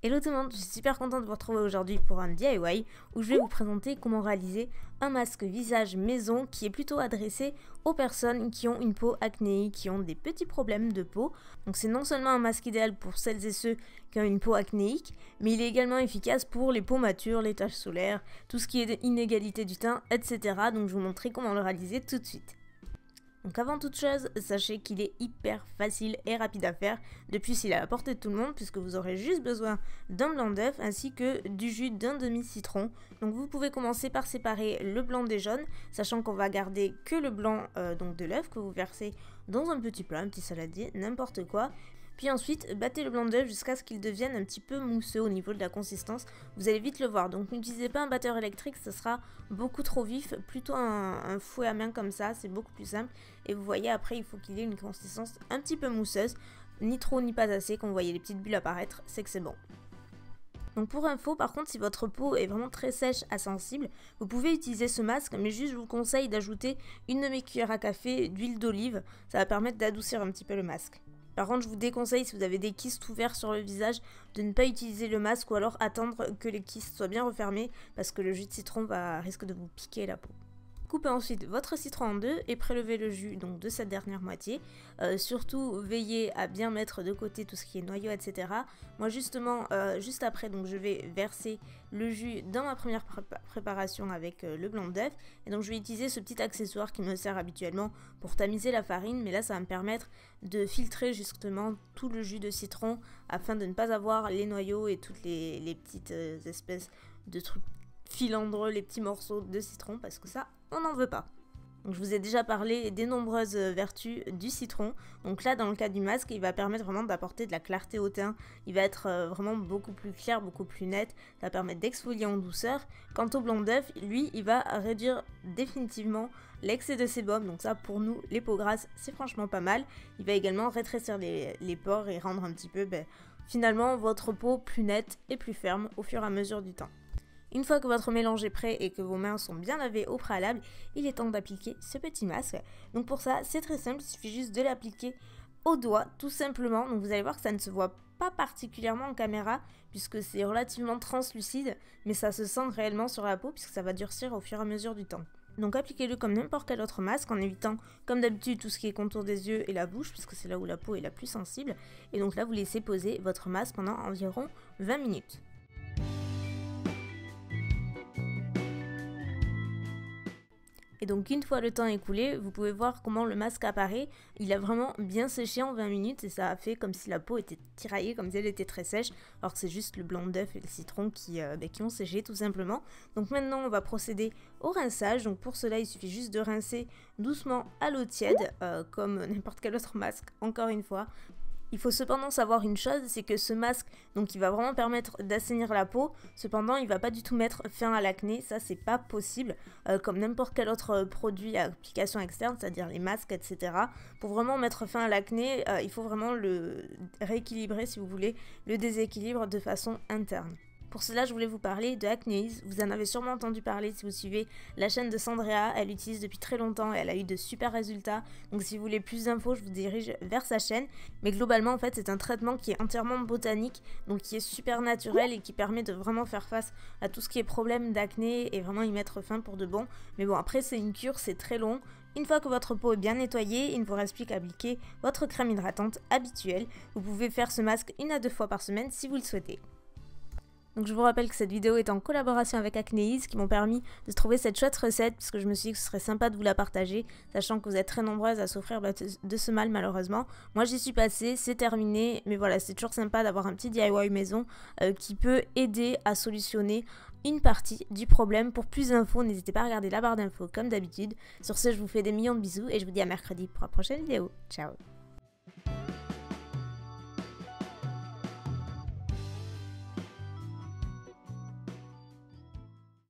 Hello tout le monde, je suis super contente de vous retrouver aujourd'hui pour un DIY où je vais vous présenter comment réaliser un masque visage maison qui est plutôt adressé aux personnes qui ont une peau acnéique, qui ont des petits problèmes de peau. Donc c'est non seulement un masque idéal pour celles et ceux qui ont une peau acnéique, mais il est également efficace pour les peaux matures, les taches solaires, tout ce qui est inégalité du teint, etc. Donc je vais vous montrer comment le réaliser tout de suite. Donc avant toute chose, sachez qu'il est hyper facile et rapide à faire. De plus, il est à la portée de tout le monde puisque vous aurez juste besoin d'un blanc d'œuf ainsi que du jus d'un demi-citron. Donc vous pouvez commencer par séparer le blanc des jaunes, sachant qu'on va garder que le blanc de l'œuf que vous versez dans un petit plat, un petit saladier, n'importe quoi. Puis ensuite, battez le blanc d'œuf jusqu'à ce qu'il devienne un petit peu mousseux au niveau de la consistance. Vous allez vite le voir, donc n'utilisez pas un batteur électrique, ça sera beaucoup trop vif. Plutôt un fouet à main comme ça, c'est beaucoup plus simple. Et vous voyez, après, il faut qu'il ait une consistance un petit peu mousseuse. Ni trop, ni pas assez. Quand vous voyez les petites bulles apparaître, c'est que c'est bon. Donc pour info, par contre, si votre peau est vraiment très sèche à sensible, vous pouvez utiliser ce masque, mais juste je vous conseille d'ajouter une demi-cuillère à café d'huile d'olive. Ça va permettre d'adoucir un petit peu le masque. Par contre, je vous déconseille, si vous avez des kystes ouverts sur le visage, de ne pas utiliser le masque ou alors attendre que les kystes soient bien refermés parce que le jus de citron risque de vous piquer la peau. Coupez ensuite votre citron en deux et prélevez le jus donc de cette dernière moitié. Surtout veillez à bien mettre de côté tout ce qui est noyau, etc. Moi justement, juste après, donc je vais verser le jus dans ma première préparation avec le blanc d'œuf. Et donc je vais utiliser ce petit accessoire qui me sert habituellement pour tamiser la farine. Mais là ça va me permettre de filtrer justement tout le jus de citron afin de ne pas avoir les noyaux et toutes les petites espèces de trucs filandreux, les petits morceaux de citron, parce que ça, on n'en veut pas. Donc je vous ai déjà parlé des nombreuses vertus du citron. Donc là, dans le cas du masque, il va permettre vraiment d'apporter de la clarté au teint. Il va être vraiment beaucoup plus clair, beaucoup plus net. Ça va permettre d'exfolier en douceur. Quant au blanc d'œuf, lui, il va réduire définitivement l'excès de sébum. Donc ça, pour nous, les peaux grasses, c'est franchement pas mal. Il va également rétrécir les pores et rendre un petit peu, finalement, votre peau plus nette et plus ferme au fur et à mesure du temps. Une fois que votre mélange est prêt et que vos mains sont bien lavées au préalable, il est temps d'appliquer ce petit masque. Donc pour ça, c'est très simple, il suffit juste de l'appliquer au doigt, tout simplement. Donc vous allez voir que ça ne se voit pas particulièrement en caméra, puisque c'est relativement translucide, mais ça se sent réellement sur la peau, puisque ça va durcir au fur et à mesure du temps. Donc appliquez-le comme n'importe quel autre masque, en évitant, comme d'habitude, tout ce qui est contour des yeux et la bouche, puisque c'est là où la peau est la plus sensible. Et donc là, vous laissez poser votre masque pendant environ 20 minutes. Et donc une fois le temps écoulé, vous pouvez voir comment le masque apparaît. Il a vraiment bien séché en 20 minutes et ça a fait comme si la peau était tiraillée, comme si elle était très sèche, alors que c'est juste le blanc d'œuf et le citron qui ont séché tout simplement. Donc maintenant on va procéder au rinçage. Donc pour cela il suffit juste de rincer doucement à l'eau tiède, comme n'importe quel autre masque, encore une fois. Il faut cependant savoir une chose, c'est que ce masque, donc il va vraiment permettre d'assainir la peau, cependant il va pas du tout mettre fin à l'acné, ça c'est pas possible, comme n'importe quel autre produit à application externe, c'est-à-dire les masques, etc. Pour vraiment mettre fin à l'acné, il faut vraiment le rééquilibrer, si vous voulez, le déséquilibre de façon interne. Pour cela, je voulais vous parler de Acnéise. Vous en avez sûrement entendu parler si vous suivez la chaîne de Sandrea. Elle l'utilise depuis très longtemps et elle a eu de super résultats. Donc si vous voulez plus d'infos, je vous dirige vers sa chaîne. Mais globalement, en fait, c'est un traitement qui est entièrement botanique, donc qui est super naturel et qui permet de vraiment faire face à tout ce qui est problème d'acné et vraiment y mettre fin pour de bon. Mais bon, après, c'est une cure, c'est très long. Une fois que votre peau est bien nettoyée, il ne vous reste plus qu'à appliquer votre crème hydratante habituelle. Vous pouvez faire ce masque 1 à 2 fois par semaine si vous le souhaitez. Donc je vous rappelle que cette vidéo est en collaboration avec Acnéise qui m'ont permis de trouver cette chouette recette puisque je me suis dit que ce serait sympa de vous la partager, sachant que vous êtes très nombreuses à souffrir de ce mal malheureusement. Moi j'y suis passée, c'est terminé, mais voilà, c'est toujours sympa d'avoir un petit DIY maison qui peut aider à solutionner une partie du problème. Pour plus d'infos, n'hésitez pas à regarder la barre d'infos comme d'habitude. Sur ce, je vous fais des millions de bisous et je vous dis à mercredi pour la prochaine vidéo. Ciao!